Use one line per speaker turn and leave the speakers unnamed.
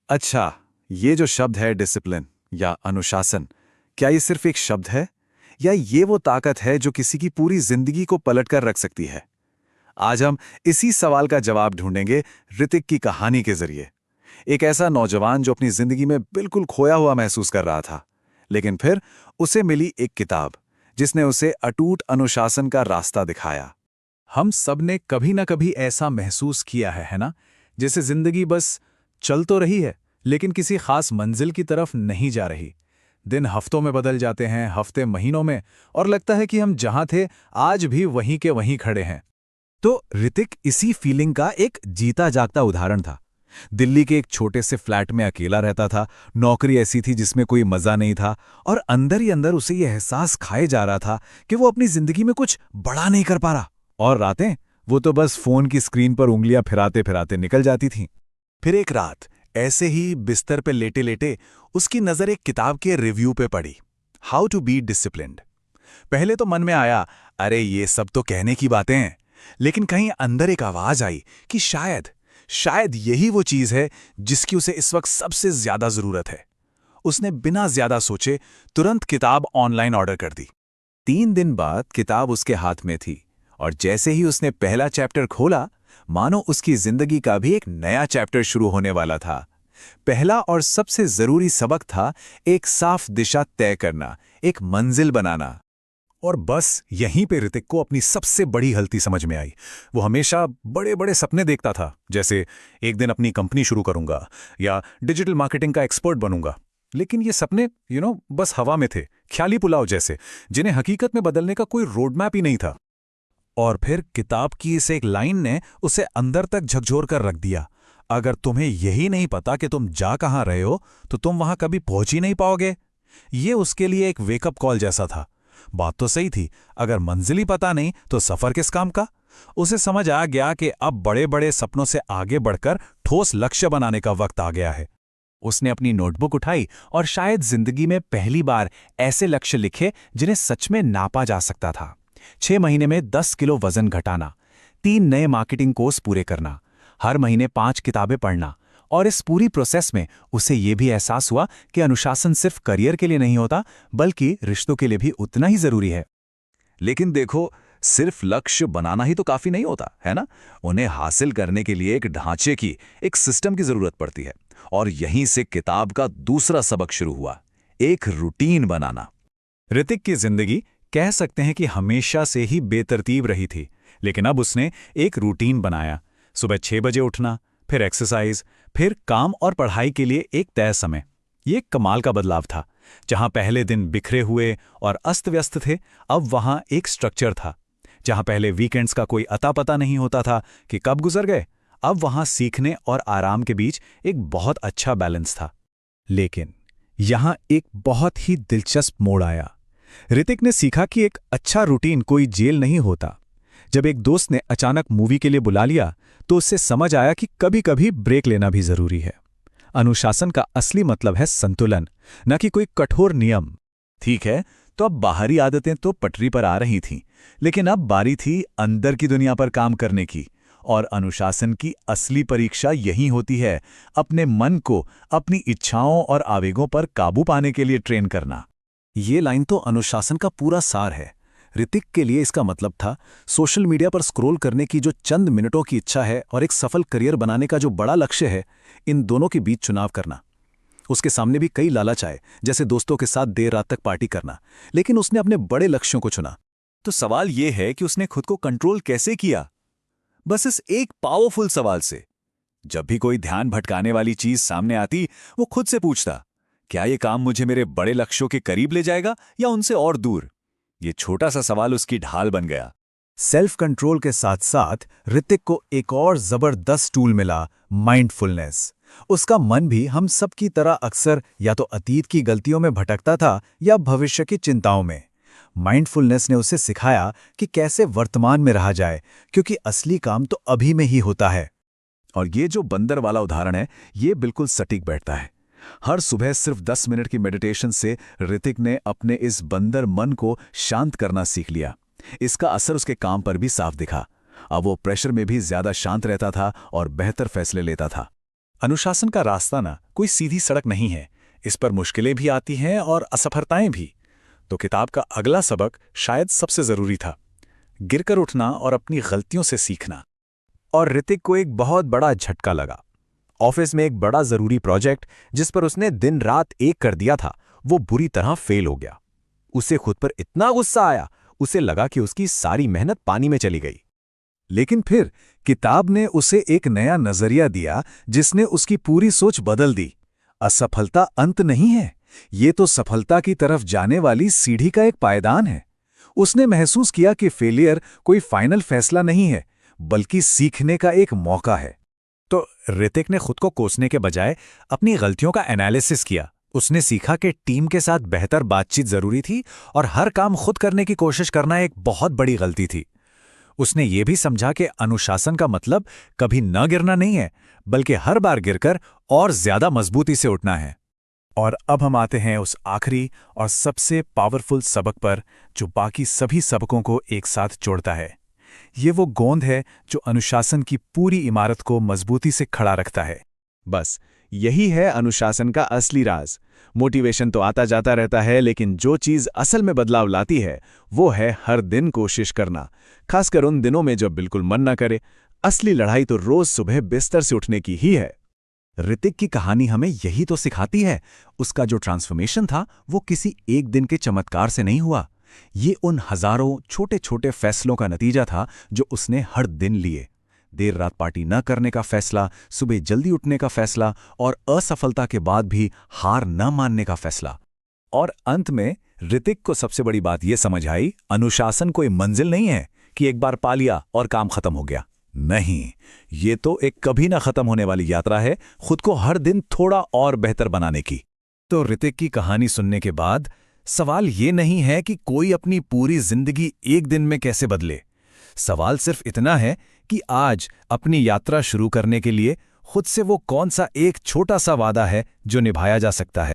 अच्छा, ये जो शब्द है डिसिप्लिन या अनुशासन, क्या ये सिर्फ एक शब्द है या ये वो ताकत है जो किसी की पूरी जिंदगी को पलटकर रख सकती है? आज हम इसी सवाल का जवाब ढूंढेंगे ऋतिक की कहानी के जरिए। एक ऐसा नौजवान जो अपनी जिंदगी में बिल्कुल खोया हुआ महसूस कर रहा था, लेकिन फिर उसे मिली एक किताब जिसने उसे अटूट अनुशासन का रास्ता दिखाया।
हम सब ने कभी ना कभी ऐसा महसूस किया है ना? जैसे जिंदगी बस चल तो रही है, लेकिन किसी खास मंजिल की तरफ नहीं जा रही। दिन हफ्तों में बदल जाते हैं, हफ्ते महीनों में, और लगता है कि हम जहां थे आज भी वहीं के वहीं खड़े हैं।
तो ऋतिक इसी फीलिंग का एक जीता जागता उदाहरण था। दिल्ली के एक छोटे से फ्लैट में अकेला रहता था, नौकरी ऐसी थी जिसमें कोई मजा नहीं था, और अंदर ही अंदर उसे यह एहसास खाए जा रहा था कि वो अपनी जिंदगी में कुछ बड़ा नहीं कर पा रहा। और रातें वो तो बस फोन की स्क्रीन पर उंगलियां फिराते फिराते निकल जाती थीं। फिर एक रात ऐसे ही बिस्तर पे लेटे लेटे उसकी नजर एक किताब के रिव्यू पे पड़ी, हाउ टू बी डिसिप्लिन्ड। पहले तो मन में आया, अरे ये सब तो कहने की बातें हैं, लेकिन कहीं अंदर एक आवाज आई कि शायद यही वो चीज है जिसकी उसे इस वक्त सबसे ज्यादा जरूरत है। उसने बिना ज्यादा सोचे तुरंत किताब ऑनलाइन ऑर्डर कर दी। 3 दिन बाद किताब उसके हाथ में थी, और जैसे ही उसने पहला चैप्टर खोला, मानो उसकी जिंदगी का भी एक नया चैप्टर शुरू होने वाला था। पहला और सबसे जरूरी सबक था एक साफ दिशा तय करना, एक मंजिल बनाना।
और बस यहीं पे ऋतिक को अपनी सबसे बड़ी गलती समझ में आई। वो हमेशा बड़े बड़े सपने देखता था, जैसे एक दिन अपनी कंपनी शुरू करूंगा या डिजिटल मार्केटिंग का एक्सपर्ट बनूंगा। लेकिन ये सपने बस हवा में थे, ख्याली पुलाव जैसे, जिन्हें हकीकत में बदलने का कोई रोड मैप ही नहीं था। और फिर किताब की इस एक लाइन ने उसे अंदर तक झकझोर कर रख दिया। अगर तुम्हें यही नहीं पता कि तुम जा कहां रहे हो, तो तुम वहां कभी पहुंच ही नहीं पाओगे। ये उसके लिए एक वेकअप कॉल जैसा था। बात तो सही थी, अगर मंजिल ही पता नहीं तो सफर किस काम का। उसे समझ आ गया कि अब बड़े बड़े सपनों से आगे बढ़कर ठोस लक्ष्य बनाने का वक्त आ गया है। उसने अपनी नोटबुक उठाई और शायद जिंदगी में पहली बार ऐसे लक्ष्य लिखे जिन्हें सच में नापा जा सकता था। 6 महीने में 10 किलो वजन घटाना, 3 नए मार्केटिंग कोर्स पूरे करना, हर महीने 5 किताबें पढ़ना। और इस पूरी प्रोसेस में उसे ये भी एहसास हुआ कि अनुशासन सिर्फ करियर के लिए नहीं होता, बल्कि रिश्तों के लिए भी उतना ही जरूरी है।
लेकिन देखो, सिर्फ लक्ष्य बनाना ही तो काफी नहीं होता, है ना? उन्हें हासिल करने के लिए एक ढांचे की, एक सिस्टम की जरूरत पड़ती है। और यहीं से किताब का दूसरा सबक शुरू हुआ, एक रूटीन बनाना।
ऋतिक की जिंदगी कह सकते हैं कि हमेशा से ही बेतरतीब रही थी, लेकिन अब उसने एक रूटीन बनाया। सुबह 6 बजे उठना, फिर एक्सरसाइज, फिर काम और पढ़ाई के लिए एक तय समय। ये एक कमाल का बदलाव था। जहां पहले दिन बिखरे हुए और अस्त व्यस्त थे, अब वहां एक स्ट्रक्चर था। जहां पहले वीकेंड्स का कोई अता पता नहीं होता था कि कब गुजर गए, अब वहां सीखने और आराम के बीच एक बहुत अच्छा बैलेंस था। लेकिन यहां एक बहुत ही दिलचस्प मोड़ आया। ऋतिक ने सीखा कि एक अच्छा रूटीन कोई जेल नहीं होता। जब एक दोस्त ने अचानक मूवी के लिए बुला लिया, तो उससे समझ आया कि कभी-कभी ब्रेक लेना भी जरूरी है। अनुशासन का असली मतलब है संतुलन, न कि कोई कठोर नियम।
ठीक है, तो अब बाहरी आदतें तो पटरी पर आ रही थीं, लेकिन अब बारी थी अंदर की दुनिया पर काम करने की। और अनुशासन की असली परीक्षा यही होती है, अपने मन को अपनी इच्छाओं और आवेगों पर काबू पाने के लिए ट्रेन करना। ये लाइन तो अनुशासन का पूरा सार है। ऋतिक के लिए इसका मतलब था सोशल मीडिया पर स्क्रॉल करने की जो चंद मिनटों की इच्छा है और एक सफल करियर बनाने का जो बड़ा लक्ष्य है, इन दोनों के बीच चुनाव करना। उसके सामने भी कई लालच आए, जैसे दोस्तों के साथ देर रात तक पार्टी करना, लेकिन उसने अपने बड़े लक्ष्यों को चुना। तो सवाल यह है कि उसने खुद को कंट्रोल कैसे किया? बस इस एक पावरफुल सवाल से। जब भी कोई ध्यान भटकाने वाली चीज सामने आती, वो खुद से पूछता, क्या ये काम मुझे मेरे बड़े लक्ष्यों के करीब ले जाएगा या उनसे और दूर? ये छोटा सा सवाल उसकी ढाल बन गया। सेल्फ कंट्रोल के साथ साथ ऋतिक को एक और जबरदस्त टूल मिला, माइंडफुलनेस। उसका मन भी हम सब की तरह अक्सर या तो अतीत की गलतियों में भटकता था या भविष्य की चिंताओं में। माइंडफुलनेस ने उसे सिखाया कि कैसे वर्तमान में रहा जाए, क्योंकि असली काम तो अभी में ही होता है। और ये जो बंदर वाला उदाहरण है, ये बिल्कुल सटीक बैठता है। हर सुबह सिर्फ 10 मिनट की मेडिटेशन से ऋतिक ने अपने इस बंदर मन को शांत करना सीख लिया। इसका असर उसके काम पर भी साफ दिखा। अब वो प्रेशर में भी ज्यादा शांत रहता था और बेहतर फैसले लेता था।
अनुशासन का रास्ता ना कोई सीधी सड़क नहीं है। इस पर मुश्किलें भी आती हैं और असफलताएं भी। तो किताब का अगला सबक शायद सबसे जरूरी था, गिरकर उठना और अपनी गलतियों से सीखना।
और ऋतिक को एक बहुत बड़ा झटका लगा। ऑफिस में एक बड़ा जरूरी प्रोजेक्ट जिस पर उसने दिन रात एक कर दिया था, वो बुरी तरह फेल हो गया। उसे खुद पर इतना गुस्सा आया, उसे लगा कि उसकी सारी मेहनत पानी में चली गई।
लेकिन फिर किताब ने उसे एक नया नजरिया दिया जिसने उसकी पूरी सोच बदल दी। असफलता अंत नहीं है, ये तो सफलता की तरफ जाने वाली सीढ़ी का एक पायदान है। उसने महसूस किया कि फेलियर कोई फाइनल फैसला नहीं है, बल्कि सीखने का एक मौका है।
तो ऋतिक ने खुद को कोसने के बजाय अपनी गलतियों का एनालिसिस किया। उसने सीखा कि टीम के साथ बेहतर बातचीत जरूरी थी और हर काम खुद करने की कोशिश करना एक बहुत बड़ी गलती थी। उसने ये भी समझा कि अनुशासन का मतलब कभी न गिरना नहीं है, बल्कि हर बार गिरकर और ज्यादा मजबूती से उठना है। और अब हम आते हैं उस आखिरी और सबसे पावरफुल सबक पर, जो बाकी सभी सबकों को एक साथ जोड़ता है। ये वो गोंद है जो अनुशासन की पूरी इमारत को मजबूती से खड़ा रखता है।
बस यही है अनुशासन का असली राज। मोटिवेशन तो आता जाता रहता है, लेकिन जो चीज़ असल में बदलाव लाती है वो है हर दिन कोशिश करना, खासकर उन दिनों में जब बिल्कुल मन न करे। असली लड़ाई तो रोज सुबह बिस्तर से उठने की ही है। ऋतिक की कहानी हमें यही तो सिखाती है। उसका जो ट्रांसफॉर्मेशन था वो किसी एक दिन के चमत्कार से नहीं हुआ। ये उन हजारों छोटे छोटे फैसलों का नतीजा था जो उसने हर दिन लिए। देर रात पार्टी न करने का फैसला, सुबह जल्दी उठने का फैसला और असफलता के बाद भी हार न मानने का फैसला। और अंत में ऋतिक को सबसे बड़ी बात यह समझ आई, अनुशासन कोई मंजिल नहीं है कि एक बार पा लिया और काम खत्म हो गया। नहीं, ये तो एक कभी ना खत्म होने वाली यात्रा है, खुद को हर दिन थोड़ा और बेहतर बनाने की।
तो ऋतिक की कहानी सुनने के बाद सवाल ये नहीं है कि कोई अपनी पूरी जिंदगी एक दिन में कैसे बदले। सवाल सिर्फ इतना है कि आज अपनी यात्रा शुरू करने के लिए खुद से वो कौन सा एक छोटा सा वादा है जो निभाया जा सकता है।